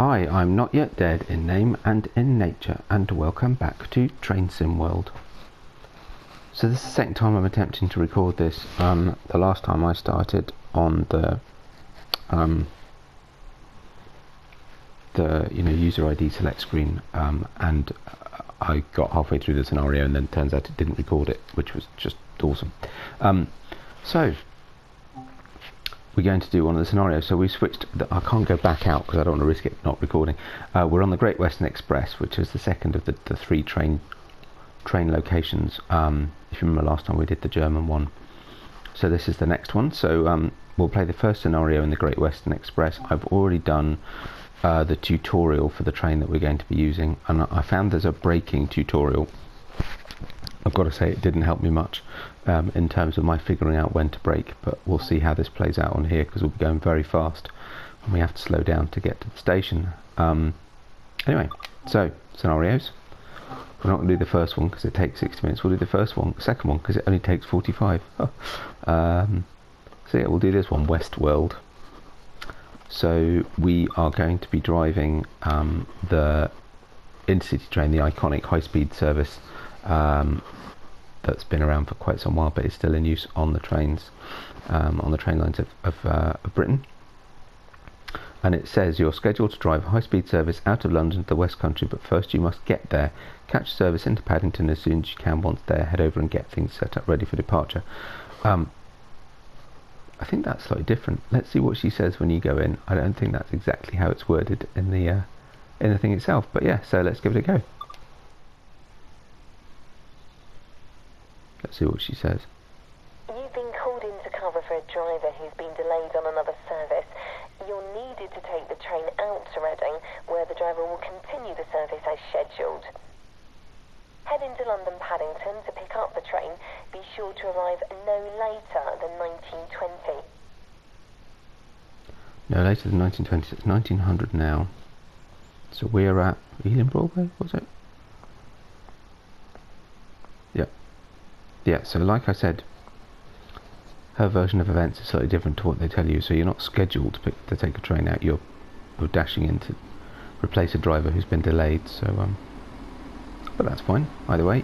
Hi, I'm not yet dead in name and in nature, and welcome back to Train Sim World. So this is the second time I'm attempting to record this. The last time I started on the user ID select screen, and I got halfway through the scenario, and then it turns out it didn't record it, which was just awesome. So we're going to do one of the scenarios. So we switched. I can't go back out because I don't want to risk it not recording. We're on the Great Western Express, which is the second of the three train locations. If you remember last time we did the German one, so this is the next one. So we'll play the first scenario in the Great Western Express. I've already done the tutorial for the train that we're going to be using, and I found there's a braking tutorial. I've got to say it didn't help me much in terms of my figuring out when to brake, but we'll see how this plays out on here, because we'll be going very fast and we have to slow down to get to the station. Anyway, so scenarios. We're not going to do the first one because it takes 60 minutes. We'll do the second one because it only takes 45. So yeah, we'll do this one, Westworld. So we are going to be driving the intercity train, the iconic high-speed service that's been around for quite some while, but is still in use on the trains, on the train lines of Britain. And it says you're scheduled to drive a high-speed service out of London to the West Country, but first you must get there. Catch service into Paddington as soon as you can. Once there, head over and get things set up ready for departure. I think that's slightly different. Let's see what she says when you go in. I don't think that's exactly how it's worded in the thing itself, but yeah, so let's give it a go. Let's see what she says. You've been called in to cover for a driver who's been delayed on another service. You're needed to take the train out to Reading, where the driver will continue the service as scheduled. Head into London Paddington to pick up the train. Be sure to arrive no later than 1920. No later than 1920. It's 1900 now. So we're at Ealing Broadway, was it? Yep. Yeah, so like I said, her version of events is slightly different to what they tell you. So you're not scheduled to take a train out. You're dashing in to replace a driver who's been delayed. So but that's fine. Either way,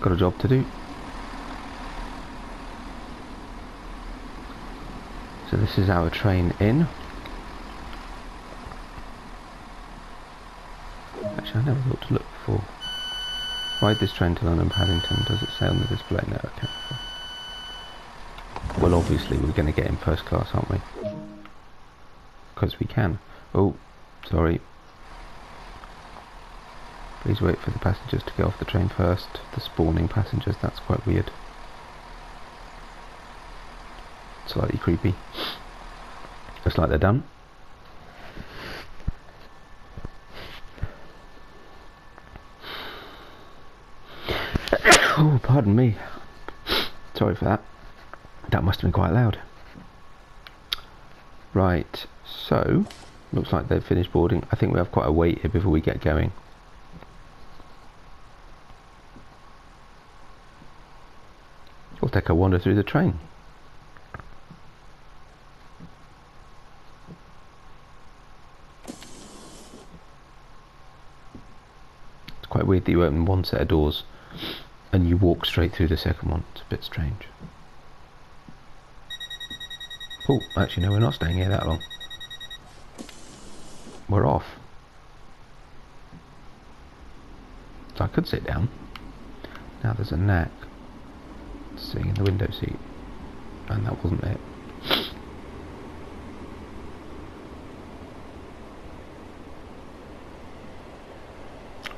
got a job to do. So this is our train in. Actually, I never thought to look for. Ride this train to London Paddington. Does it say on the display? No, okay. Well, obviously we're going to get in first class, aren't we? Because we can. Oh, sorry. Please wait for the passengers to get off the train first. The spawning passengers, that's quite weird. Slightly creepy. Looks like they're done. Oh, pardon me. Sorry for that. That must have been quite loud. Right, so looks like they've finished boarding. I think we have quite a wait here before we get going. We'll take a wander through the train. It's quite weird that you open one set of doors and you walk straight through the second one. It's a bit strange. Oh, actually no, we're not staying here that long. We're off. So I could sit down. Now there's a knack sitting in the window seat, and that wasn't it.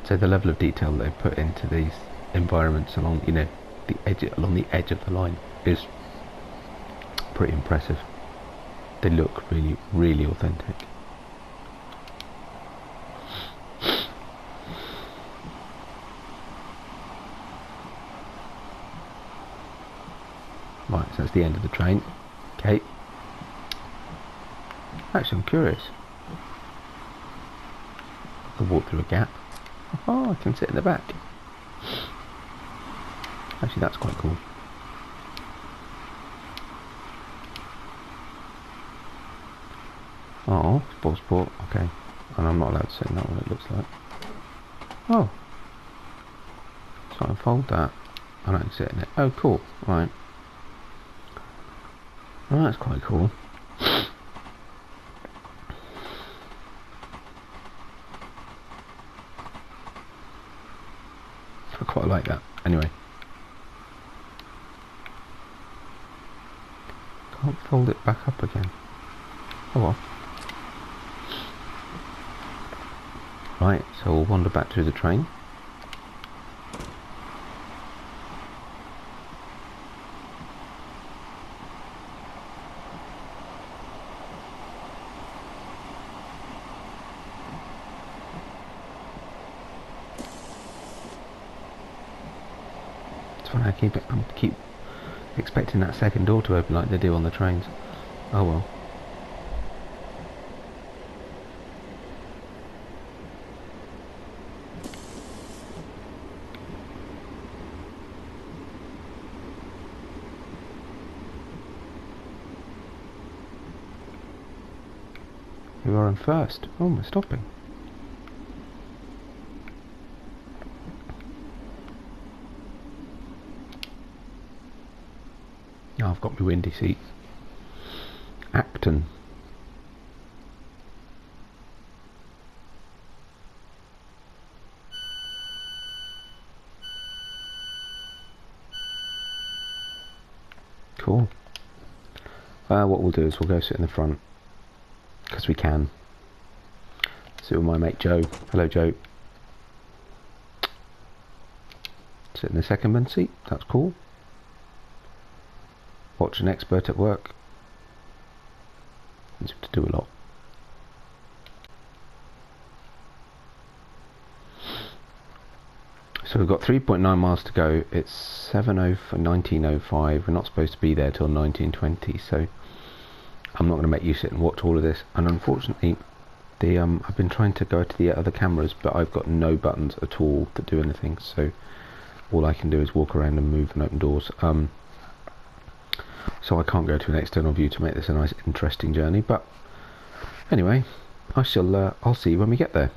So the level of detail that they put into these environments along, along the edge of the line is pretty impressive. They look really, really authentic. Right, so that's the end of the train. Okay. Actually, I'm curious. I can walk through a gap. Oh, I can sit in the back. Actually, that's quite cool. Oh, sport. Okay. And I'm not allowed to say not what it looks like. Oh. So I fold that. I'm exiting it. Oh, cool. Right. Well, that's quite cool. I quite like that. Anyway. Can't fold it back up again. Oh well. Right, so we'll wander back through the train. It's funny, I keep expecting that second door to open like they do on the trains. Oh well. We are in first. Oh, we're stopping. Oh, I've got my windy seats. Acton. Cool. What we'll do is we'll go sit in the front. Because we can. Sit with my mate Joe. Hello Joe. Sit in the second man seat. That's cool. Watch an expert at work. Seems to do a lot. So we've got 3.9 miles to go. It's 19:05. We're not supposed to be there till 19:20. So I'm not going to make you sit and watch all of this. And unfortunately, I've been trying to go to the other cameras, but I've got no buttons at all to do anything. So all I can do is walk around and move and open doors. So I can't go to an external view to make this a nice, interesting journey. But anyway, I'll see you when we get there.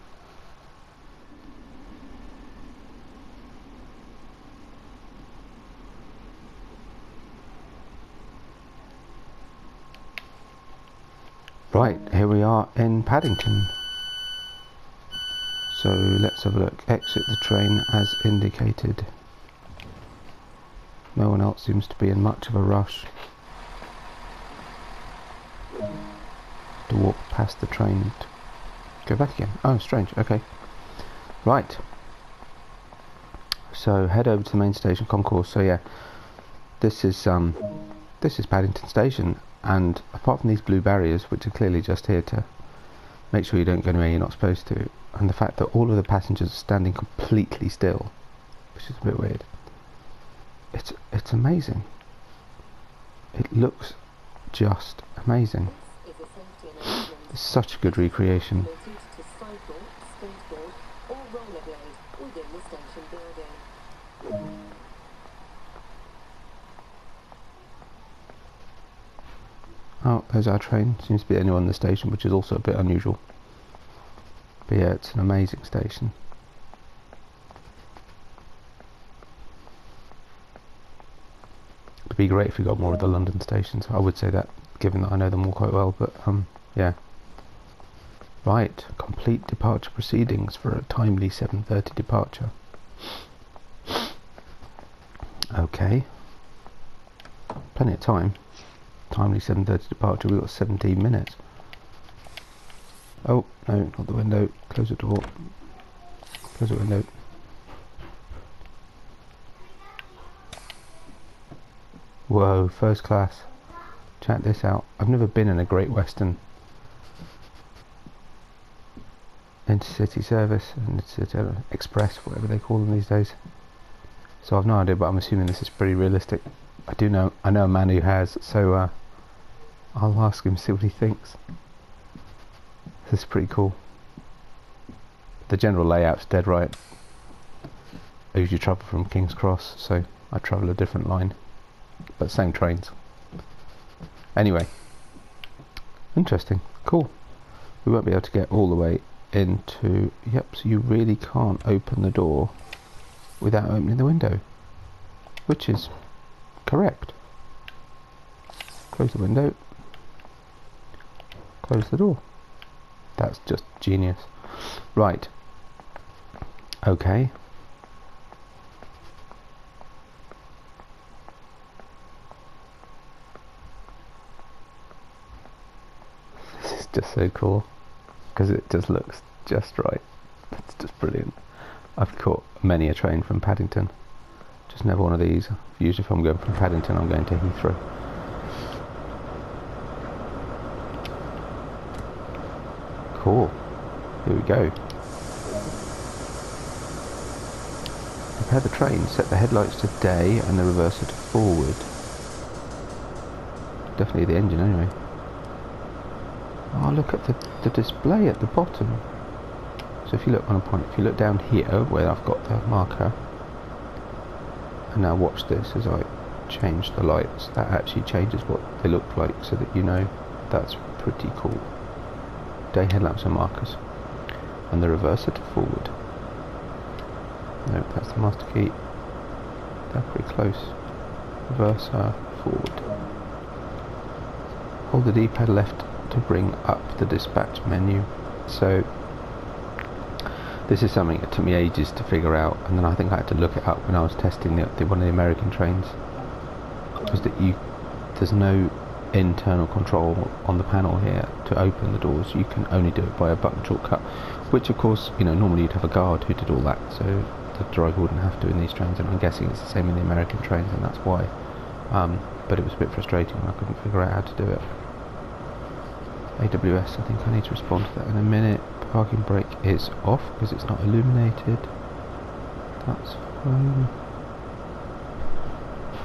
Right, here we are in Paddington. So let's have a look. Exit the train as indicated. No one else seems to be in much of a rush to walk past the train and go back again. Oh, strange. Okay. Right. So head over to the main station concourse. So yeah, this is Paddington Station. And apart from these blue barriers, which are clearly just here to make sure you don't go anywhere you're not supposed to, and the fact that all of the passengers are standing completely still, which is a bit weird, it's amazing. It looks just amazing. It's such a good recreation. Oh, there's our train. Seems to be the only one in the station, which is also a bit unusual. But yeah, it's an amazing station. It'd be great if we got more of the London stations. I would say that, given that I know them all quite well, but yeah. Right, complete departure proceedings for a timely 7:30 departure. Okay. Plenty of time. Timely 7:30 departure. We've got 17 minutes. Oh, no, not the window. Close the door. Close the window. Whoa, first class. Check this out. I've never been in a Great Western intercity service, intercity express, whatever they call them these days. So I've no idea, but I'm assuming this is pretty realistic. I know a man who has, so I'll ask him, see what he thinks. This is pretty cool. The general layout's dead right. I usually travel from King's Cross, so I travel a different line, but same trains. Anyway, interesting, cool. We won't be able to get all the way into... Yep, so you really can't open the door without opening the window, which is correct. Close the window, close the door. That's just genius. Right. Okay. This is just so cool because it just looks just right. It's just brilliant. I've caught many a train from Paddington. Just never one of these. Usually if I'm going from Paddington I'm going to Heathrow. Cool. Here we go. Prepare the train. Set the headlights to day and the reverser to forward. Definitely the engine anyway. Oh, look at the display at the bottom. So if you look on a point, if you look down here where I've got the marker, and now watch this as I change the lights, that actually changes what they look like so that you know. That's pretty cool. Day headlamps and markers. And the reverser to forward. Nope, that's the master key. They're pretty close. Reverser, forward. Hold the D-pad left to bring up the dispatch menu. So this is something that took me ages to figure out, and then I think I had to look it up when I was testing one of the American trains. Was that there's no internal control on the panel here to open the doors. You can only do it by a button shortcut, which of course, you know, normally you'd have a guard who did all that, so the driver wouldn't have to in these trains, and I'm guessing it's the same in the American trains, and that's why. But it was a bit frustrating when I couldn't figure out how to do it. AWS, I think I need to respond to that in a minute. Parking brake is off because it's not illuminated. That's fine.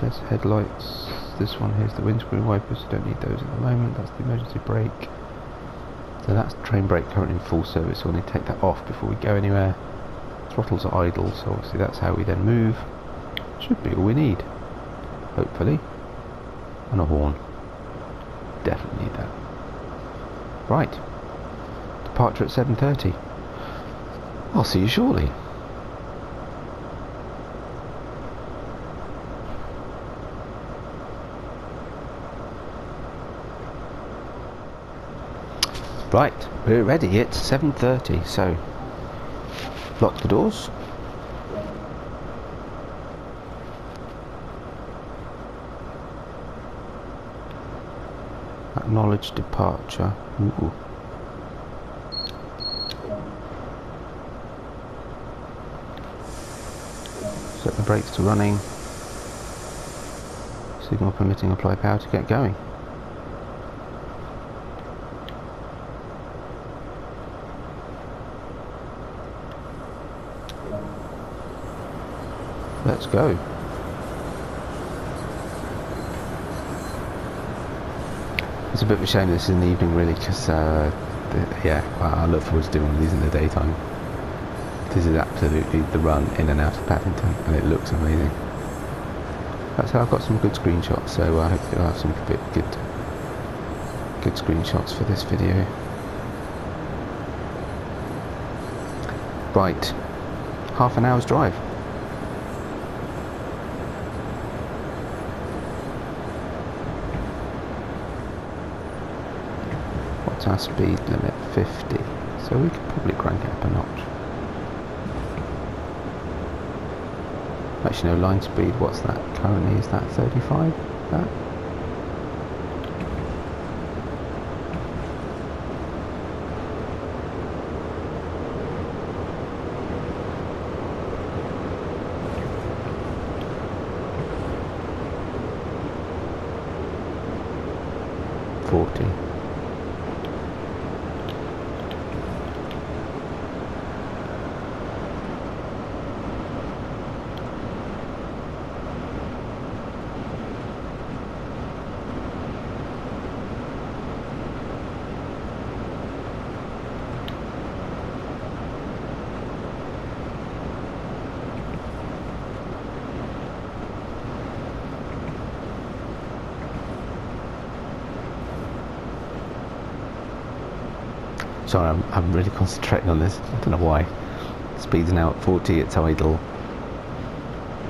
There's headlights. This one here's the windscreen wipers. Don't need those at the moment. That's the emergency brake. So that's train brake currently in full service. So we'll need to take that off before we go anywhere. Throttles are idle, so obviously that's how we then move. Should be all we need, hopefully. And a horn. Definitely need that. Right. Departure at 7:30. I'll see you shortly. Right, we're ready. It's 7:30, so lock the doors. Acknowledge departure. Ooh. Set the brakes to running. Signal permitting, apply power to get going. Let's go. It's a bit of a shame this is in the evening, really, because yeah, well, I look forward to doing one of these in the daytime. This is absolutely the run in and out of Paddington, and it looks amazing. That's how I've got some good screenshots, so I hope you'll have some good screenshots for this video. Right, half an hour's drive. What's our speed limit? 50, so we could probably crank it up a notch. Actually no, line speed, what's that currently? Is that 35? That? Sorry, I'm really concentrating on this. I don't know why. Speed's now at 40, it's idle.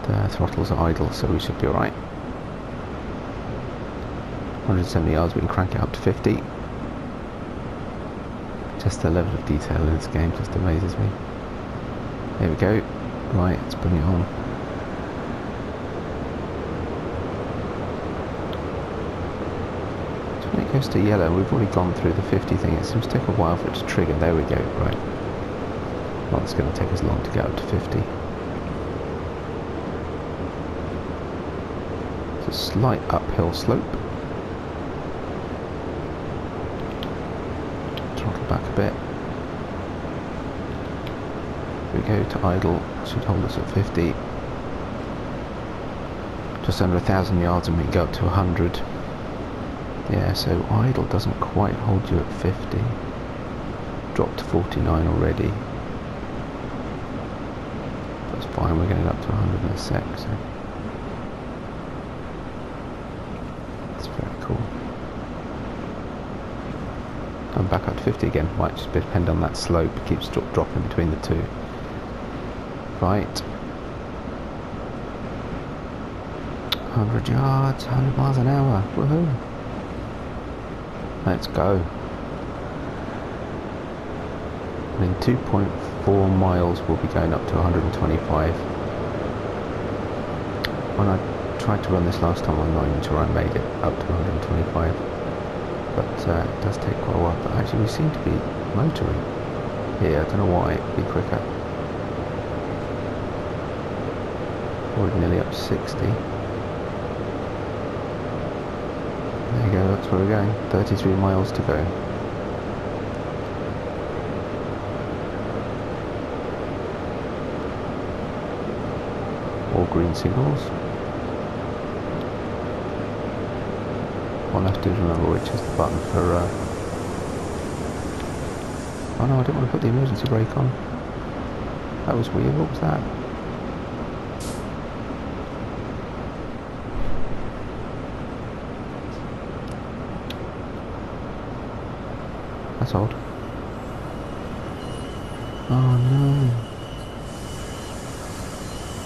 The throttle's idle, so we should be alright. 170 yards, we can crank it up to 50. Just the level of detail in this game just amazes me. There we go. Right, let's bring it on. So when it goes to yellow, we've already gone through the 50 thing. It seems to take a while for it to trigger. There we go, right. Well, it's going to take us long to get up to 50. It's a slight uphill slope. Throttle back a bit. We go to idle, should hold us at 50. Just under 1,000 yards and we can go up to 100. Yeah, so idle doesn't quite hold you at 50. Dropped to 49 already. That's fine, we're getting up to 100 in a sec, so that's very cool. I'm back up to 50 again, might just depend on that slope, it keeps dropping between the two. Right, 100 yards, 100 miles an hour, woohoo! Let's go. And in 2.4 miles we'll be going up to 125. When I tried to run this last time, I'm not even sure I made it up to 125. But it does take quite a while. But actually we seem to be motoring here, I don't know why, it'd be quicker. We're nearly up to 60. There you go, that's where we're going. 33 miles to go. All green signals. One have to remember which is the button for oh no, I don't want to put the emergency brake on. That was weird, what was that? That's odd. Oh no.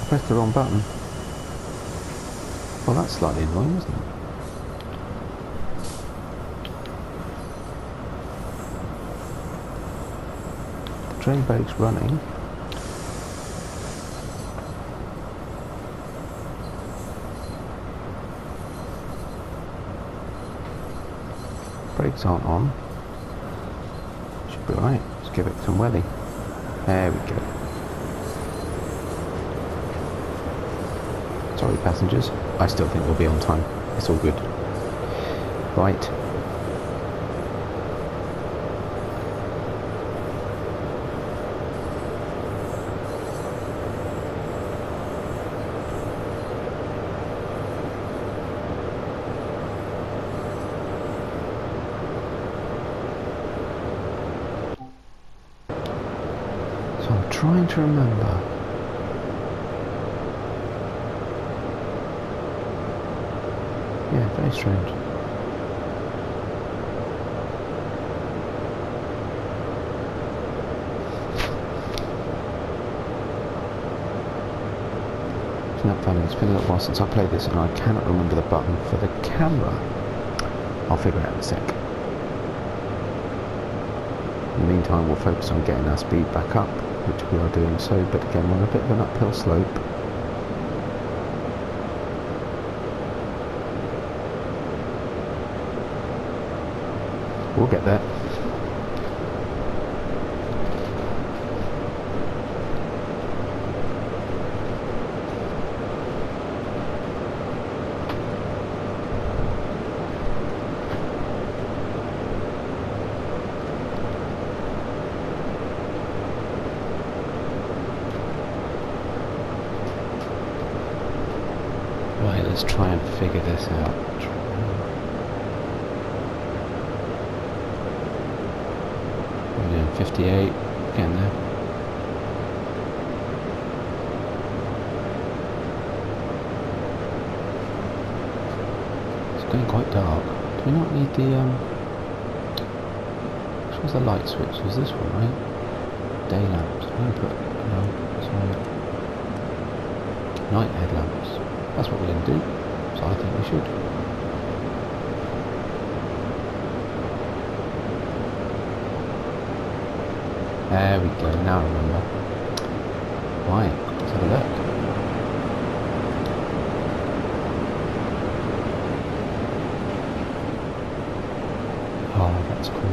I pressed the wrong button. Well, that's slightly annoying, isn't it? The train brake's running. Brakes aren't on. Right, let's give it some welly. There we go. Sorry passengers, I still think we'll be on time. It's all good. Right. I'm trying to remember. Yeah, very strange. Isn't that funny? It's been a little while since I played this and I cannot remember the button for the camera. I'll figure it out in a sec. In the meantime, we'll focus on getting our speed back up, which we are doing so, but again, we're on a bit of an uphill slope. We'll get there. Right, let's try and figure this out. We're doing 58, getting there. It's getting quite dark. Do we not need the... What's Where's the light switch? Is this one, right? Day lamps. I'm going to put... No, sorry. Night headlamps. That's what we're going to do. So I think we should. There we go. Now I remember. Right. Let's have a look. Oh, that's cool.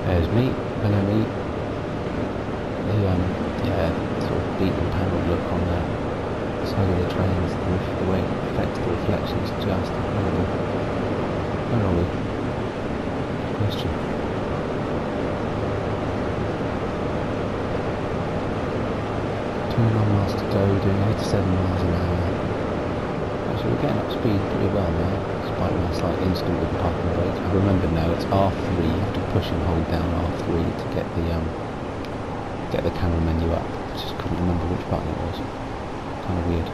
There's me. Hello, me. The yeah, sort of beaten panel look on the side of the trains, the way it affects the reflections, just incredible. Where are we? Question. 29 miles to go, doing 87 miles an hour. Actually, we're getting up speed pretty well now, despite my slight instant with the parking brake. I remember now it's R3. You have to push and hold down R3 to get the camera menu up. I just couldn't remember which button it was. Kind of weird.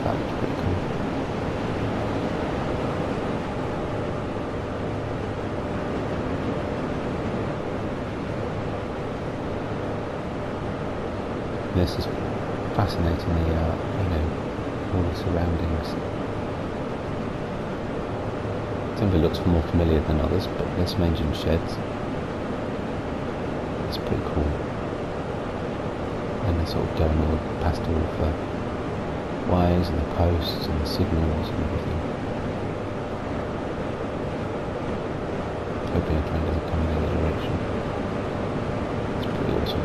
That looks pretty cool. This is fascinatingly, all the surroundings. Some of it looks more familiar than others, but there's some engine sheds. It's pretty cool. And they're sort of going all past all of the wires and the posts and the signals and everything. Hoping a train doesn't come in the other direction. It's pretty awesome.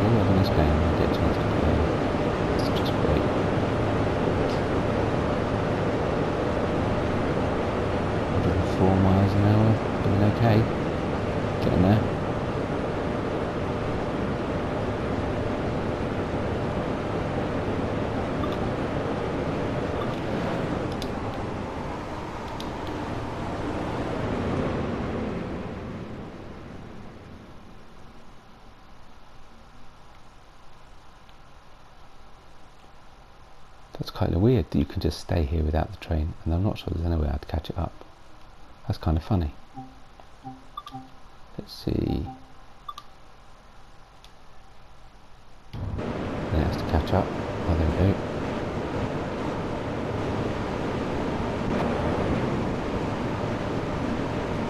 Loving this game, I get a chance to play. It's just great. .4 miles an hour, doing okay. Getting there. That's kind of weird that you can just stay here without the train, and I'm not sure there's any way I'd catch it up. That's kind of funny. Let's see. Then it has to catch up. Oh, there we go.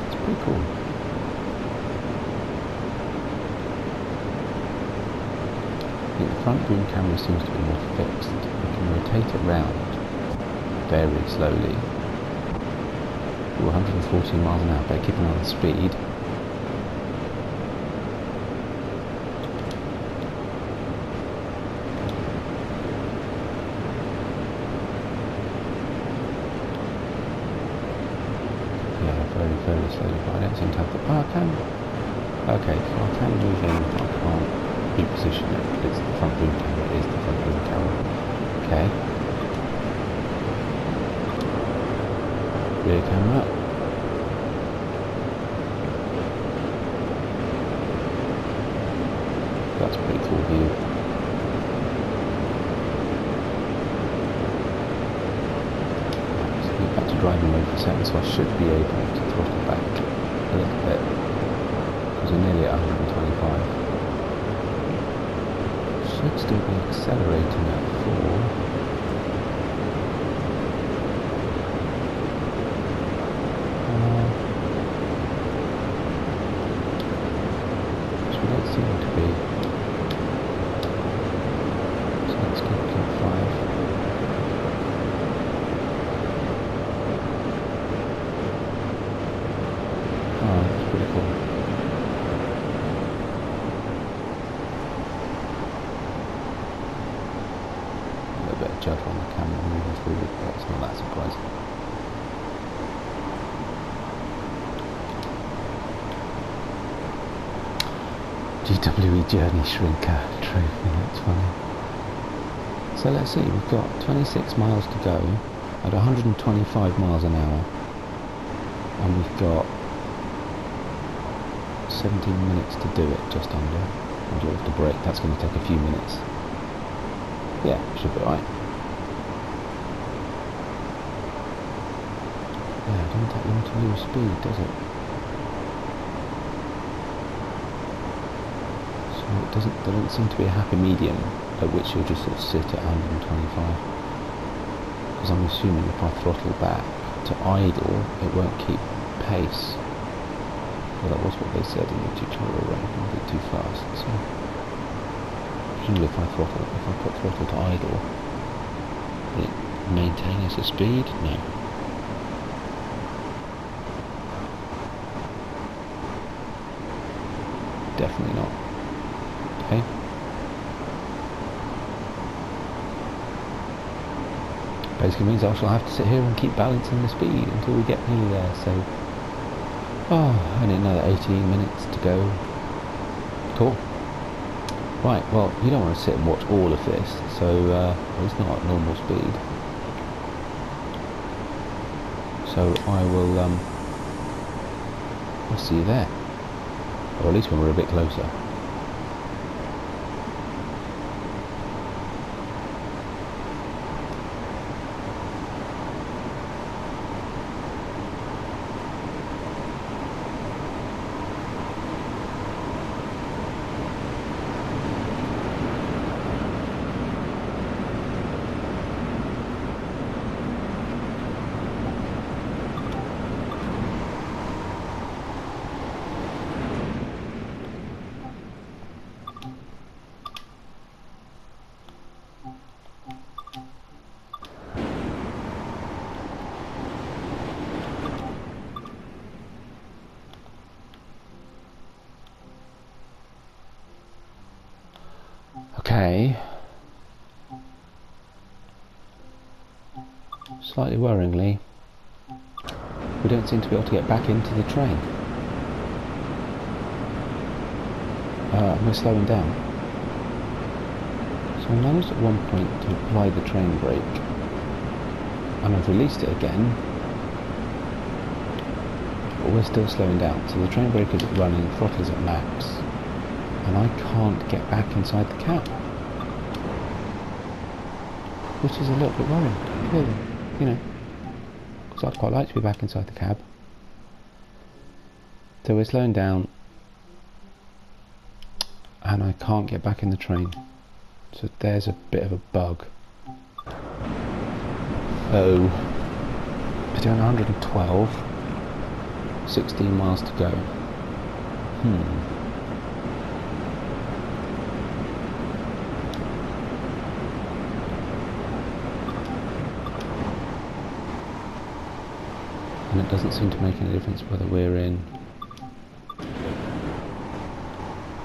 It's pretty cool. I think the front boom camera seems to be more fixed. We can rotate it round very slowly. Ooh, 114 miles an hour, better keep an eye on the speed. Yeah, very, very slowly, but I don't seem to have the... Oh, I can. Okay, so I can move in, but I can't reposition it. It's the front boom camera, it is the front boom camera. Okay. Rear camera. That's a pretty cool view. Right, so we're back to driving mode for a second, so I should be able to throttle back a little bit, because we're nearly at 125. Should still be accelerating at 4. So we don't seem to be. So let's keep it at 5. Oh, that's pretty cool. judder on the camera moving forward, but it's not that surprising. GWE Journey Shrinker trophy, that's funny. So let's see, we've got 26 miles to go at 125 miles an hour, and we've got 17 minutes to do it, just under. And you'll have to brake, that's going to take a few minutes. Yeah, should be right. Yeah, it doesn't take long to lose speed, does it? So there doesn't seem to be a happy medium at which you'll just sort of sit at 125. Because I'm assuming if I throttle back to idle, it won't keep pace. Well, that was what they said in the tutorial, right? It won't be too fast. So presumably if I put throttle to idle, will it maintain as a speed? No. Definitely not. Okay. Basically means I shall have to sit here and keep balancing the speed until we get nearly there, so only another 18 minutes to go. Cool. Right, well, you don't want to sit and watch all of this, so it's not at normal speed. So I will I'll see you there. Or at least when we're a bit closer. Okay. Slightly worryingly, we don't seem to be able to get back into the train. We're slowing down. So I managed at one point to apply the train brake, and I've released it again, but we're still slowing down. So the train brake is running, throttle's at max, and I can't get back inside the cab, which is a little bit worrying, really, you know, because I'd quite like to be back inside the cab. So we're slowing down, and I can't get back in the train. So there's a bit of a bug. Oh, we're doing 112, 16 miles to go. And it doesn't seem to make any difference whether we're in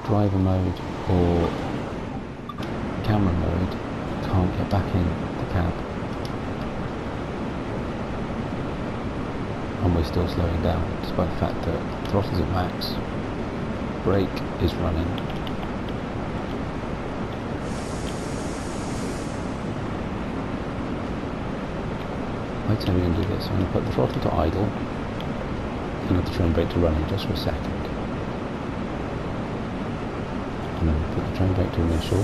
driver mode or camera mode. Can't get back in the cab, and we're still slowing down despite the fact that throttle's at max, brake is running. Right, so we're going to do this. I'm going to put the throttle to idle and let the train brake to running just for a second. And then put the train brake to initial.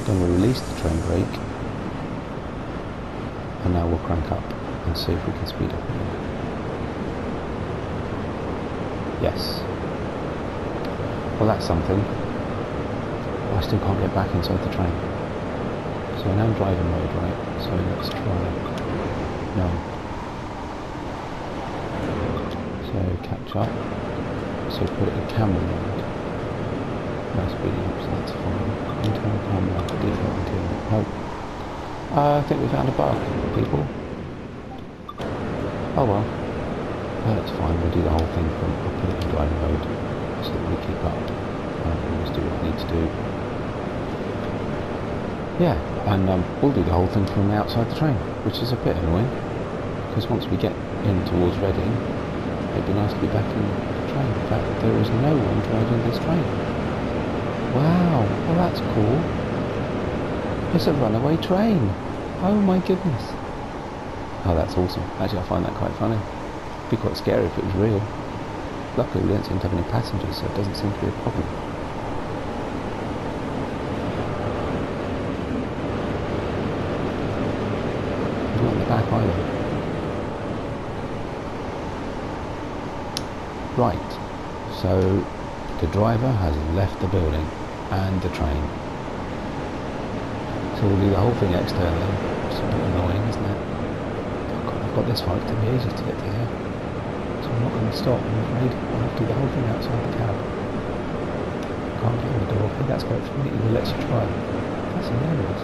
Then we'll release the train brake, and now we'll crank up and see if we can speed up again. Yes. Well, that's something. I still can't get back inside the train. So we're now in driver mode, right? So let's try. No. So catch up. So put it in camera mode. No speeding up, so that's fine. Internal camera, default interior. Nope. I think we found a bug, people. Oh well. That's fine, we'll do the whole thing from I'll put it in driver mode so that we keep up. Always do what I need to do. Yeah, and we'll do the whole thing from outside the train, which is a bit annoying, because once we get in towards Reading, it'd be nice to be back in the train. In fact, there is no one driving this train. Wow, well that's cool. It's a runaway train. Oh my goodness. Oh, that's awesome. Actually, I find that quite funny. It'd be quite scary if it was real. Luckily, we don't seem to have any passengers, so it doesn't seem to be a problem. There's not in the back either. Right, so the driver has left the building and the train. So we'll do the whole thing externally. It's a bit annoying, isn't it? Oh God, I've got this far, it's going to be ages to get to here. So I'm not going to stop, I'm afraid. I'll have to do the whole thing outside the cab. Can't get in the door. I think that's quite funny. It lets you try. That's hilarious.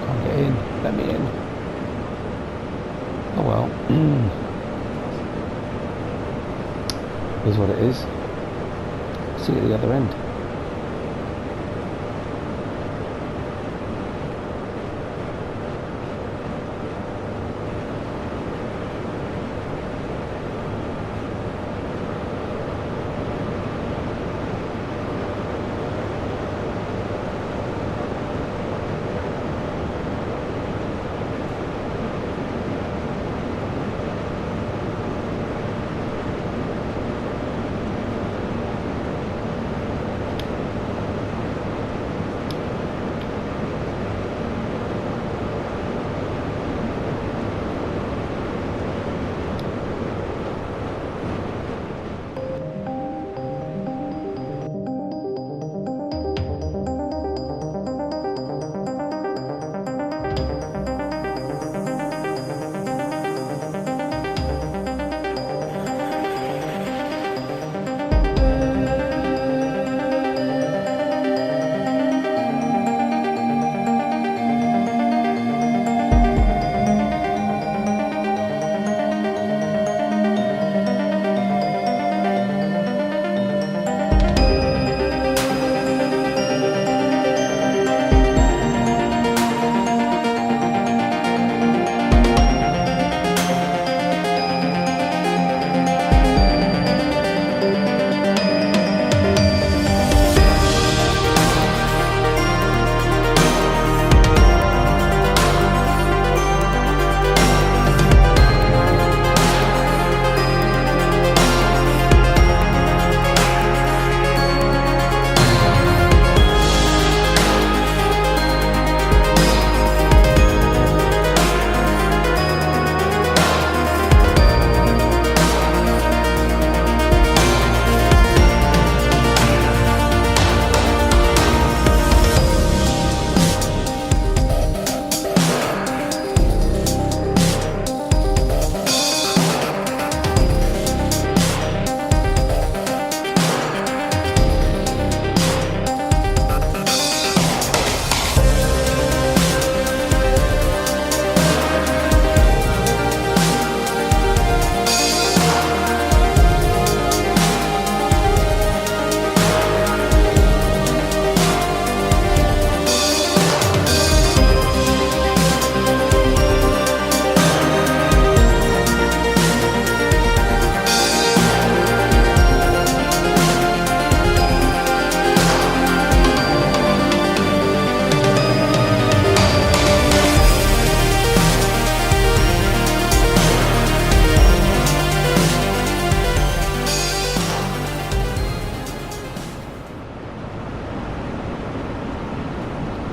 Can't get in. Let me in. Oh well. Here's what it is. See you at the other end.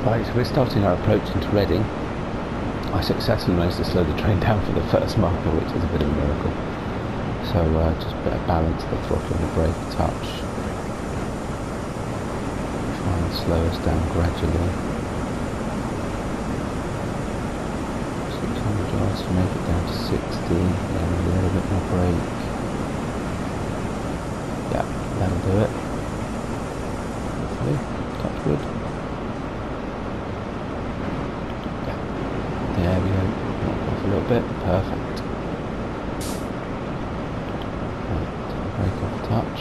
Right, so we're starting our approach into Reading. I successfully managed to slow the train down for the first marker, which is a bit of a miracle. So just a bit of balance, the throttle and the brake touch. Try and slow us down gradually. 600 yards to make it down to 60, then a little bit more brake. Yeah, that'll do it. Hopefully, touch wood. There we go, knock off a little bit, perfect. Right, brake off touch.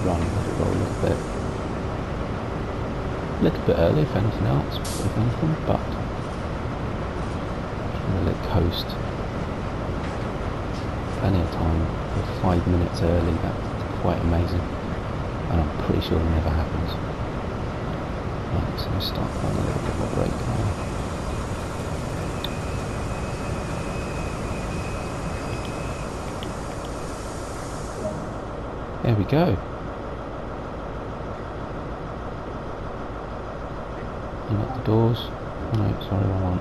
run, let it roll a little bit. A little bit early, if anything else, if anything, but let it coast. Plenty of time. For 5 minutes early, that's quite amazing. And I'm pretty sure it never happens. Right, so start on a little bit of a break now. There we go. Unlock the doors. Oh no, sorry, wrong one.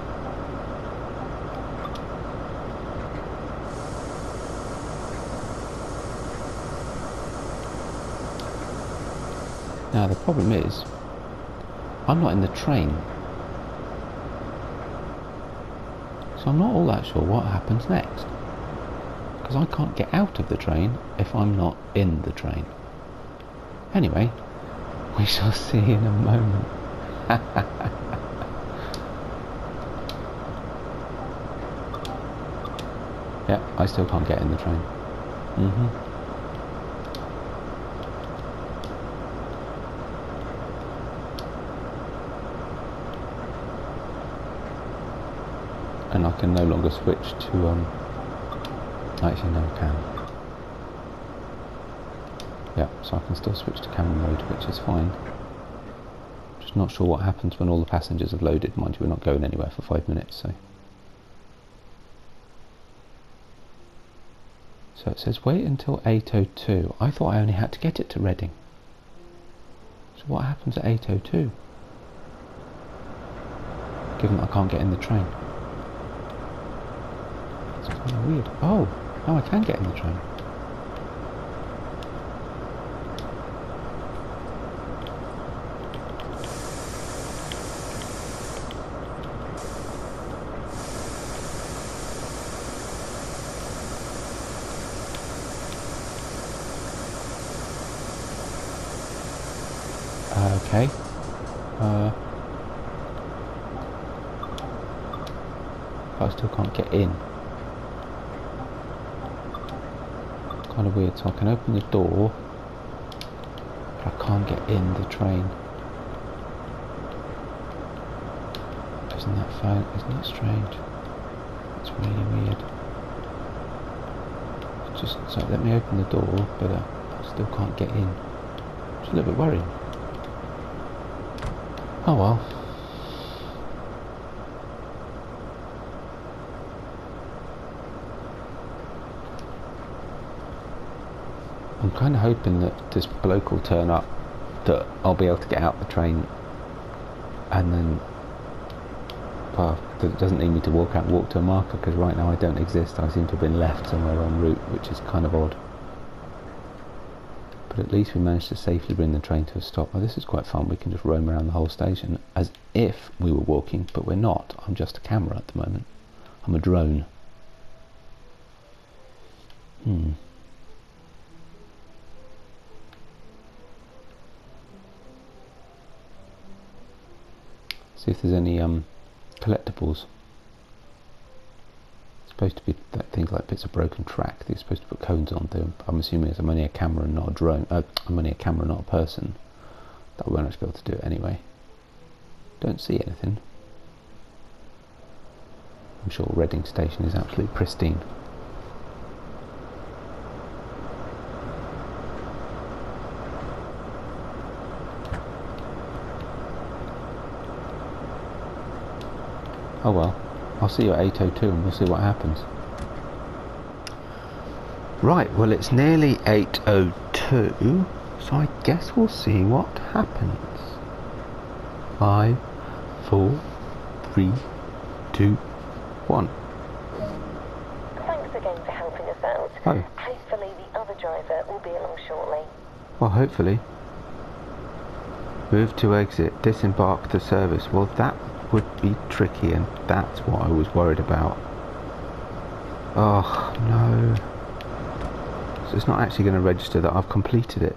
Now the problem is, I'm not in the train. So I'm not all that sure what happens next. Because I can't get out of the train if I'm not in the train. Anyway, we shall see in a moment. Yeah, I still can't get in the train. And I can no longer switch to actually no I can. Yeah, so I can still switch to camera mode, which is fine. Just not sure what happens when all the passengers have loaded. Mind you, we're not going anywhere for 5 minutes, so. So it says wait until 8:02. I thought I only had to get it to Reading. So what happens at 8:02? Given that I can't get in the train. It's kind of weird. Oh, now I can get in the train. Okay. I still can't get in. Kind of weird. So I can open the door, but I can't get in the train. Isn't that fun? Isn't that strange? It's really weird. Just so let me open the door, but I still can't get in. It's a little bit worrying. Oh well. I'm kind of hoping that this bloke will turn up, that I'll be able to get out the train, and then, well, that it doesn't need me to walk to a marker, because right now I don't exist. I seem to have been left somewhere en route, which is kind of odd. But at least we managed to safely bring the train to a stop. Well, this is quite fun. We can just roam around the whole station as if we were walking, but we're not. I'm just a camera at the moment. I'm a drone. See if there's any collectibles. It's supposed to be things like bits of broken track that you're supposed to put cones onto. I'm assuming I'm only a camera and not a drone. I'm only a camera, not a person. That we won't actually be able to do it anyway. Don't see anything. I'm sure Reading Station is absolutely pristine. Oh well, I'll see you at 8:02 and we'll see what happens. Right, well it's nearly 8:02, so I guess we'll see what happens. 5, 4, 3, 2, 1. Thanks again for helping us out. Oh. Hopefully the other driver will be along shortly. Well, hopefully. Move to exit, disembark the service. Well, that would be tricky, and that's what I was worried about. Oh no, so it's not actually going to register that I've completed it.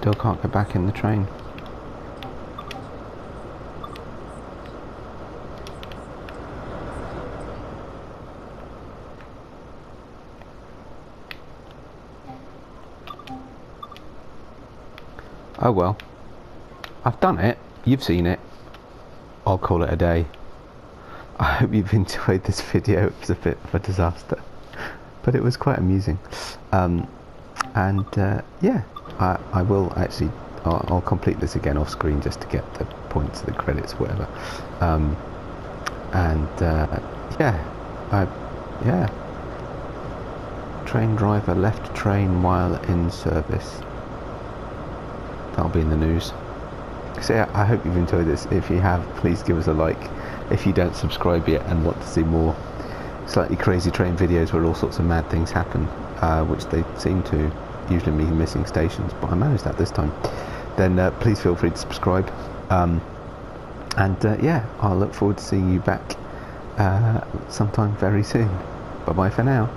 still can't get back in the train. Oh well, I've done it, you've seen it, I'll call it a day. I hope you've enjoyed this video. It was a bit of a disaster, but it was quite amusing. Yeah, I will actually, I'll complete this again off screen just to get the points, the credits, whatever. Yeah, train driver left train while in service. That'll be in the news. So yeah, I hope you've enjoyed this. If you have, please give us a like. If you don't subscribe yet and want to see more slightly crazy train videos where all sorts of mad things happen, which they seem to, usually me missing stations, but I managed that this time, then please feel free to subscribe. Yeah, I'll look forward to seeing you back sometime very soon. Bye bye for now.